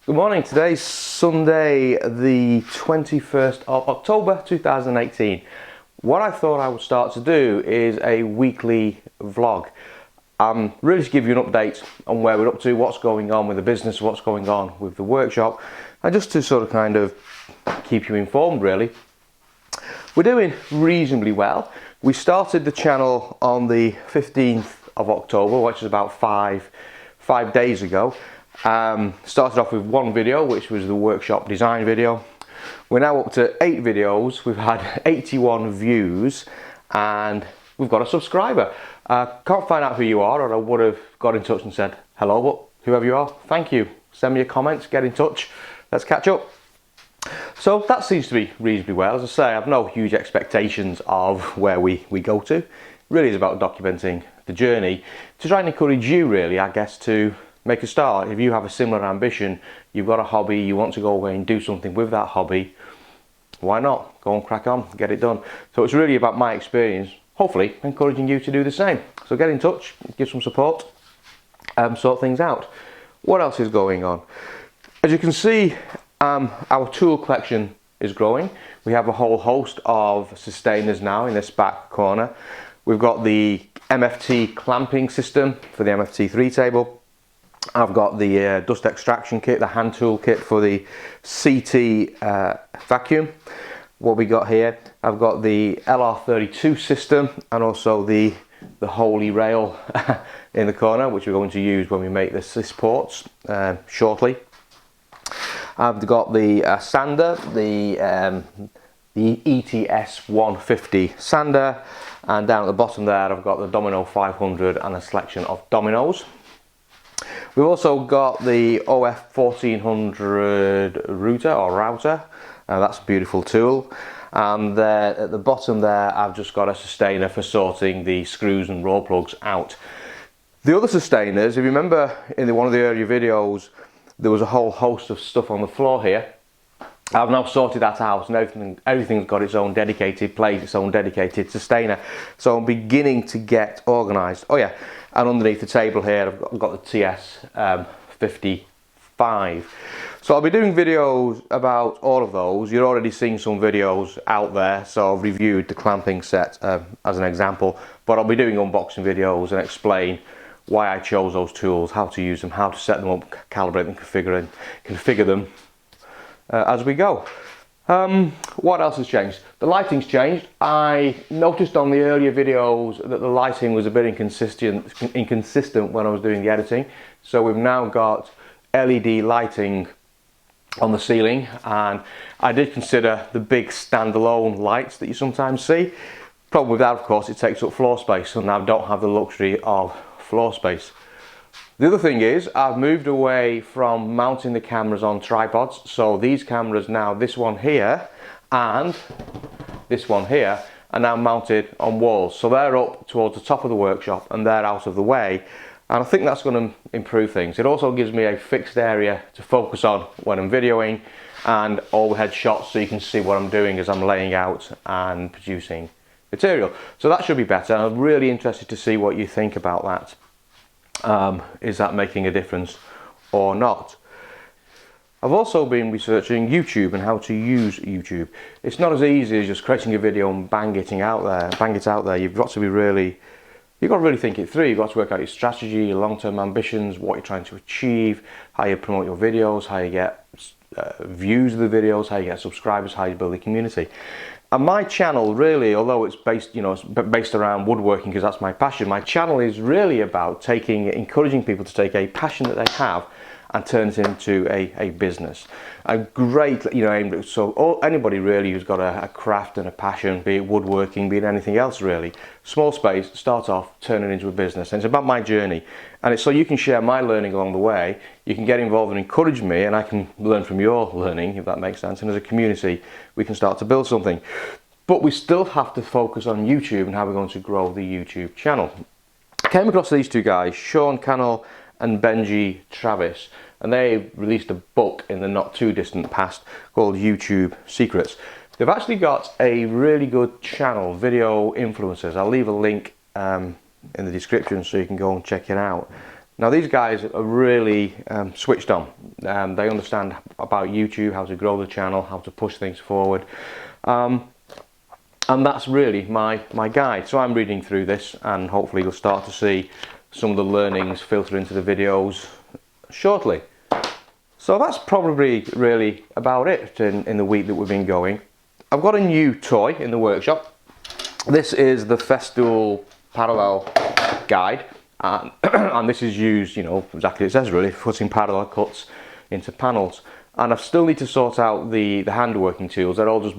Good morning, today's Sunday the 21st of October 2018. What I thought I would start to do is a weekly vlog. Really to give you an update on where we're up to, what's going on with the business, what's going on with the workshop, and just to sort of kind of keep you informed really. We're doing reasonably well. We started the channel on the 15th of October, which is about five days ago. Started off with one video, which was the workshop design video. We're now up to 8 videos. We've had 81 views and we've got a subscriber. Can't find out who you are, or I would have got in touch and said hello, but whoever you are, thank you. Send me your comments, get in touch, let's catch up. So that seems to be reasonably well. As I say, I have no huge expectations of where we go to. It really is about documenting the journey to try and encourage you really, I guess, to make a start. If you have a similar ambition, you've got a hobby, you want to go away and do something with that hobby, why not? Go and crack on, get it done. So it's really about my experience, hopefully encouraging you to do the same. So get in touch, give some support, sort things out. What else is going on? As you can see, our tool collection is growing. We have a whole host of sustainers now in this back corner. We've got the MFT clamping system for the MFT3 table. I've got the dust extraction kit, the hand tool kit for the CT vacuum. What we got here, I've got the LR32 system and also the holy rail in the corner, which we're going to use when we make the sys ports shortly. I've got the sander, the ETS 150 sander, and down at the bottom there I've got the Domino 500 and a selection of dominoes. We've also got the OF 1400 router. That's a beautiful tool. And at the bottom there I've just got a sustainer for sorting the screws and roll plugs out. The other sustainers, if you remember in one of the earlier videos, there was a whole host of stuff on the floor here. I've now sorted that out and everything's got its own dedicated place, its own dedicated sustainer. So I'm beginning to get organised. Oh yeah, and underneath the table here I've got the TS 55. So I'll be doing videos about all of those. You're already seeing some videos out there, so I've reviewed the clamping set as an example, but I'll be doing unboxing videos and explain why I chose those tools, how to use them, how to set them up, calibrate them, configure them as we go. What else has changed? The lighting's changed. I noticed on the earlier videos that the lighting was a bit inconsistent when I was doing the editing. So we've now got LED lighting on the ceiling, and I did consider the big standalone lights that you sometimes see. Problem with that, of course, it takes up floor space, and I don't have the luxury of floor space. The other thing is I've moved away from mounting the cameras on tripods, so these cameras now, this one here and this one here, are now mounted on walls. So they're up towards the top of the workshop and they're out of the way, and I think that's going to improve things. It also gives me a fixed area to focus on when I'm videoing, and overhead shots so you can see what I'm doing as I'm laying out and producing material. So that should be better. I'm really interested to see what you think about that. Is that making a difference or not? I've also been researching YouTube and how to use YouTube. It's not as easy as just creating a video and bang it out there. You've got to really think it through. You've got to work out your strategy, your long-term ambitions, what you're trying to achieve, how you promote your videos, how you get views of the videos, how you get subscribers, how you build a community. And my channel really, although it's based, it's based around woodworking because that's my passion, my channel is really about encouraging people to take a passion that they have and turn it into a business. A great, so anybody really who's got a craft and a passion, be it woodworking, be it anything else really, small space, start off, turn it into a business. And it's about my journey. And it's so you can share my learning along the way, you can get involved and encourage me, and I can learn from your learning, if that makes sense. And as a community, we can start to build something. But we still have to focus on YouTube and how we're going to grow the YouTube channel. I came across these two guys, Sean Cannell and Benji Travis, and they released a book in the not too distant past called YouTube Secrets. They've actually got a really good channel, Video Influencers. I'll leave a link in the description so you can go and check it out. Now these guys are really switched on. They understand about YouTube, how to grow the channel, how to push things forward. And that's really my guide. So I'm reading through this, and hopefully you'll start to see some of the learnings filter into the videos shortly. So that's probably really about it in the week that we've been going. I've got a new toy in the workshop. This is the Festool Parallel Guide, and this is used, you know, exactly as it says really, putting parallel cuts into panels. And I still need to sort out the hand working tools. They're all just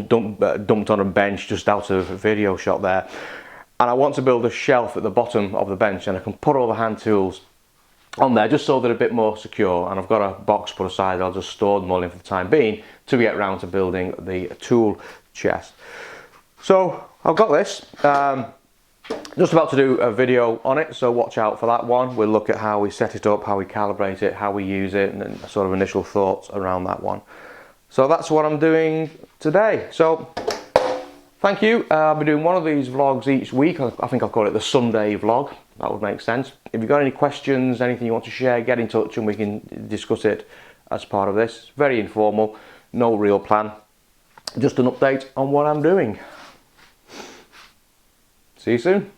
dumped on a bench just out of a video shot there, and I want to build a shelf at the bottom of the bench, and I can put all the hand tools on there just so they're a bit more secure. And I've got a box put aside. I'll just store them all in for the time being to get around to building the tool chest. So I've got this, just about to do a video on it, so watch out for that one. We'll look at how we set it up, how we calibrate it, how we use it, and sort of initial thoughts around that one. So that's what I'm doing today. So thank you. I'll be doing one of these vlogs each week. I think I'll call it the Sunday vlog. That would make sense. If you've got any questions, anything you want to share, get in touch and we can discuss it as part of this. Very informal, no real plan. Just an update on what I'm doing. See you soon.